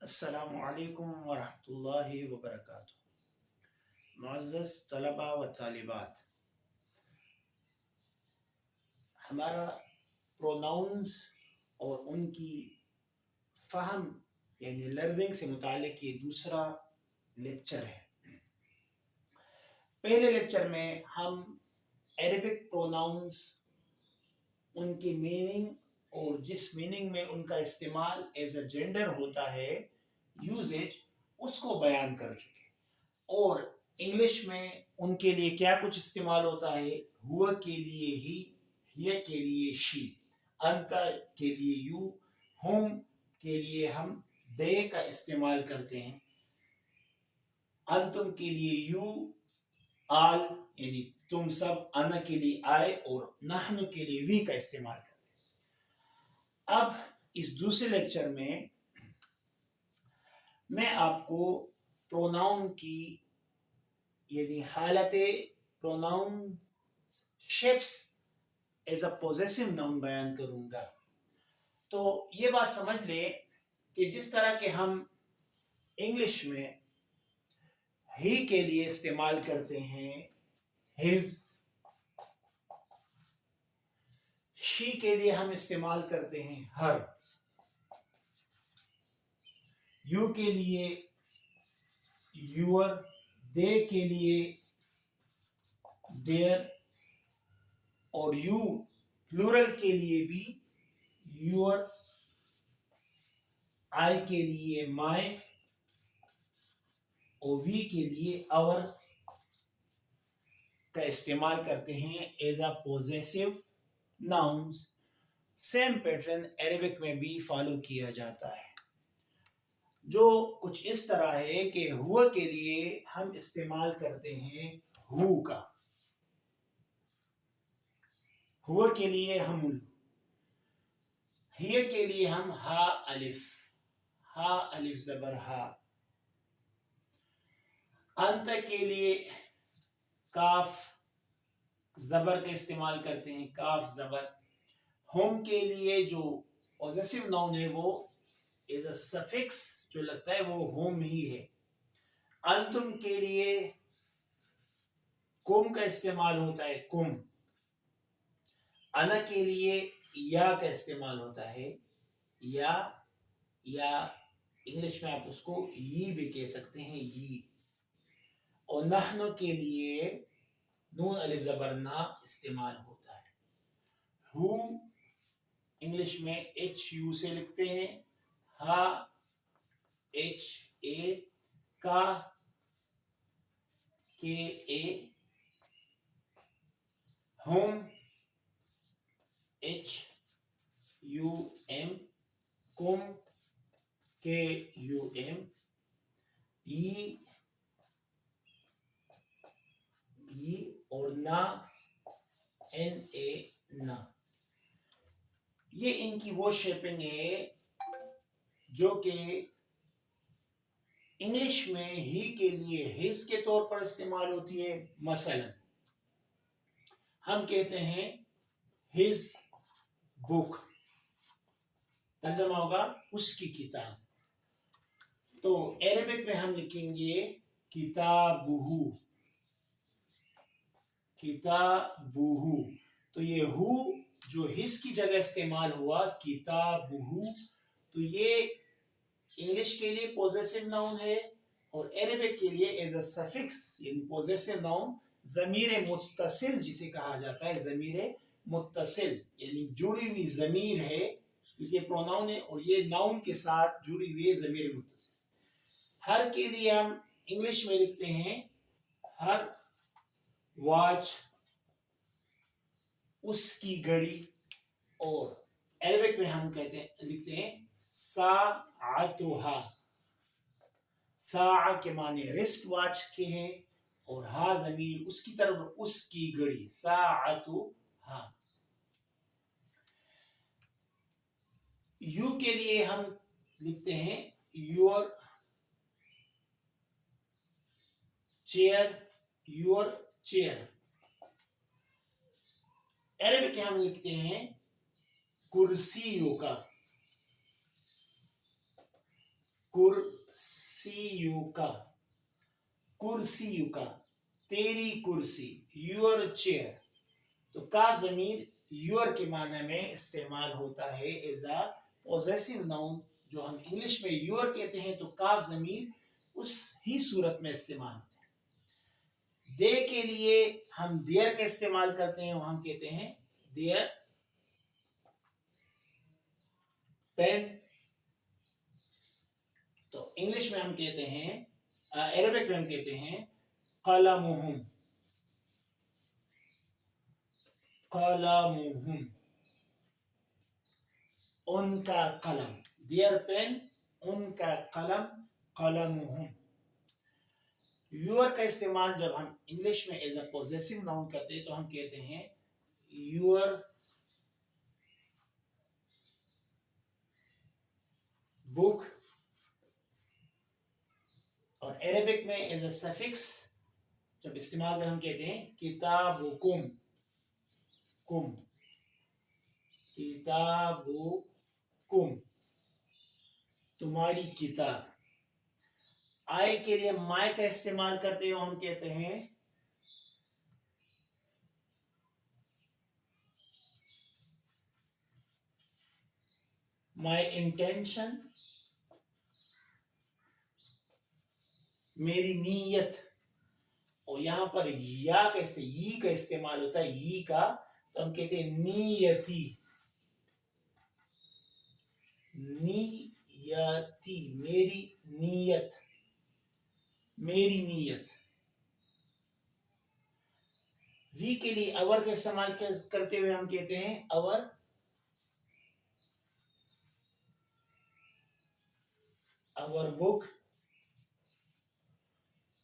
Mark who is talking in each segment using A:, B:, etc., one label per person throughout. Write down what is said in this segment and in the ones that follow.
A: अस्सलामु अलैकुम वरहमतुल्लाहि वबरकातुह। मुअज़्ज़ज़ तलबा व तालिबात, हमारा प्रोनाउंस और उनकी फ़हम यानी लर्निंग से मुतालिक ये दूसरा लेक्चर है। पहले लेक्चर में हम अरबिक प्रोनाउंस, उनकी मीनिंग और जिस मीनिंग में उनका इस्तेमाल एज अ जेंडर होता है, यूजेज, उसको बयान कर चुके। और इंग्लिश में उनके लिए क्या कुछ इस्तेमाल होता है, हुआ के लिए ही, हिय के लिए शी, अंत के लिए यू, होम के लिए हम दे का इस्तेमाल करते हैं, अंतुम के लिए यू, आल यानी तुम सब, अना के लिए आए और नहनु के लिए वी का इस्तेमाल करते हैं। अब इस दूसरे लेक्चर में मैं आपको प्रोनाउन की यानी हालत pronoun shapes as a possessive noun बयान करूंगा। तो ये बात समझ ले कि जिस तरह के हम इंग्लिश में ही के लिए इस्तेमाल करते हैं हिज, शी के लिए हम इस्तेमाल करते हैं हर, यू के लिए यूर, दे के लिए देयर, और यू प्लूरल के लिए भी यूर, आई के लिए माय और वी के लिए आवर का इस्तेमाल करते हैं as a possessive nouns. Same pattern Arabic में भी फॉलो किया जाता है, जो कुछ इस तरह है कि हुआ के लिए हम इस्तेमाल करते हैं हु का, हुआ के लिए हम, हिय के लिए हम हा अलिफ, हा अलिफ जबर हा, अंत के लिए काफ जबर का इस्तेमाल करते हैं, काफ जबर। होम के लिए जो पॉजेसिव नाउन है वो एज अ सफिक्स जो लगता है वो होम ही है। अंतुम के लिए कुम का इस्तेमाल होता है, कुम। अना के लिए या का इस्तेमाल होता है, या इंग्लिश में आप उसको ये भी कह सकते हैं, ये। और नहनो के लिए नून अलिफ जबर ना इस्तेमाल होता है। हु इंग्लिश में एच यू से लिखते हैं, हा एच ए, का के ए, होम एच यू एम, कुम के यू एम, ई और ना एन ए, ना। ये इनकी वो शेपिंग है जो कि इंग्लिश में ही के लिए हिज के तौर पर इस्तेमाल होती है। मसलन हम कहते हैं हिज बुक, तर्जुमा होगा उसकी किताब। तो अरबिक में हम लिखेंगे किताबुहु, किताबुहु। तो ये हु जो हिज की जगह इस्तेमाल हुआ, किताबुहु, तो ये इंग्लिश के लिए पॉजेसिव नाउन है और अरबिक के लिए एज अ सफिक्स यानी पॉजेसिव नाउन, ज़मीर मुत्तसिल जिसे कहा जाता है, ज़मीर मुत्तसिल यानी जुड़ी हुई ज़मीर है, क्योंकि प्रोनाउन है और ये नाउन के साथ जुड़ी हुई है ज़मीर मुत्तसिल। हर के लिए हम इंग्लिश में लिखते हैं हर वॉच, उसकी घड़ी, और अरबिक में हम कहते हैं लिखते हैं साअतुहा। सा के माने रिस्ट वॉच के हैं और हा जमीर उसकी तरफ, उसकी घड़ी, साअतुहा। यू के लिए हम लिखते हैं your chair, your chair. Arabic में हम लिखते हैं कुर्सियों का। कुर्सियुका, कुर्सियुका तेरी कुर्सी, योर चेयर। तो काफ जमीर योर के माने में इस्तेमाल होता है एज अ पॉजेसिव नाउन। जो हम इंग्लिश में योर कहते हैं तो काफ जमीर उस ही सूरत में इस्तेमाल होता है। दे के लिए हम देयर का इस्तेमाल करते हैं, हम कहते हैं देयर पेन। तो इंग्लिश में हम कहते हैं, अरबिक में हम कहते हैं कलमुहुम, कलमुहुम उनका कलम, देयर पेन, उनका कलम, कलमुहुम। योर का इस्तेमाल जब हम इंग्लिश में एज अ पॉजेसिव नाउन करते हैं तो हम कहते हैं योर बुक, और अरबिक में एज अ सफिक्स जब इस्तेमाल कर हम कहते हैं किताबुकुम, कुम, किताबुकुम तुम्हारी किताब। आई के लिए माय का इस्तेमाल करते हो हम कहते हैं माय इंटेंशन, मेरी नीयत। और यहां पर या कैसे ई का इस्तेमाल होता है, ई का, तो हम कहते हैं नीयती, नीयती मेरी नीयत, मेरी नीयत। वी के लिए अवर का इस्तेमाल करते हुए हम कहते हैं अवर, अवर बुक।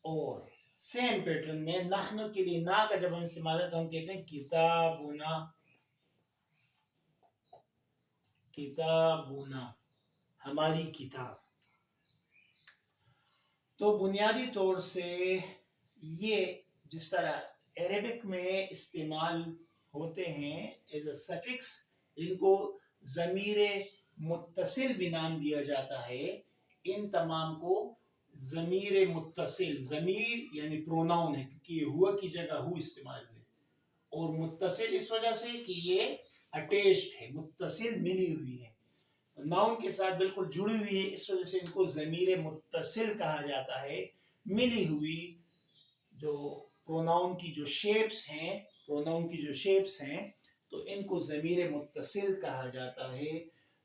A: और सेम पैटर्न में नहनु के लिए ना का जब हम इस्तेमाल है तो हम कहते हैं किताबुना, किताबुना हमारी किताब। तो बुनियादी तौर से ये जिस तरह अरेबिक में इस्तेमाल होते हैं एज अ सफिक्स, इनको ज़मीर मुत्तसिल भी नाम दिया जाता है। इन तमाम को ज़मीर मुत्तसिल, ज़मीर यानी प्रोनाउन है क्योंकि ये हुआ की जगह हु इस्तेमाल है, और मुत्तसिल इस वजह से कि ये अटैच्ड है, मुत्तसिल मिली हुई है, नाउन के साथ बिल्कुल जुड़ी हुई है, इस वजह से इनको ज़मीर मुत्तसिल कहा जाता है। मिली हुई जो प्रोनाउन की जो शेप्स हैं, प्रोनाउन की जो शेप्स हैं, तो इनको ज़मीर मुत्तसिल कहा जाता है।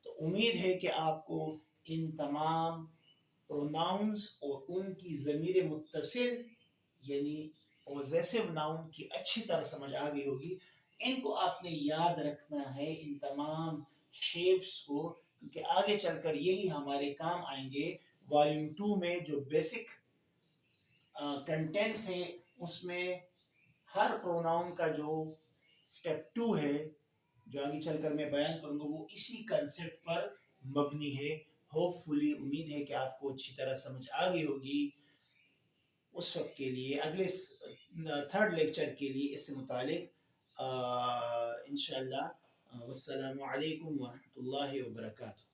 A: तो उम्मीद है कि आपको इन तमाम प्रोनाउंस और उनकी ज़मीर मुत्तसिल यानी पॉजेसिव नाउन की अच्छी तरह समझ आ गई होगी। इनको आपने याद रखना है, इन तमाम शेप्स को, क्योंकि आगे चलकर यही हमारे काम आएंगे। वॉल्यूम 2 में जो बेसिक कंटेंट्स हैं उसमें हर प्रोनाउन का जो स्टेप 2 है जो आगे चलकर मैं बयान करूंगा वो इसी कंसेप्ट पर मबनी है। होपफुली उम्मीद है कि आपको अच्छी तरह समझ आ गई होगी। उस वक्त के लिए अगले थर्ड लेक्चर के लिए इससे मुतालिक इंशाअल्लाह वस्सलामु अलैकुम व रहमतुल्लाहि व बरकातुहू।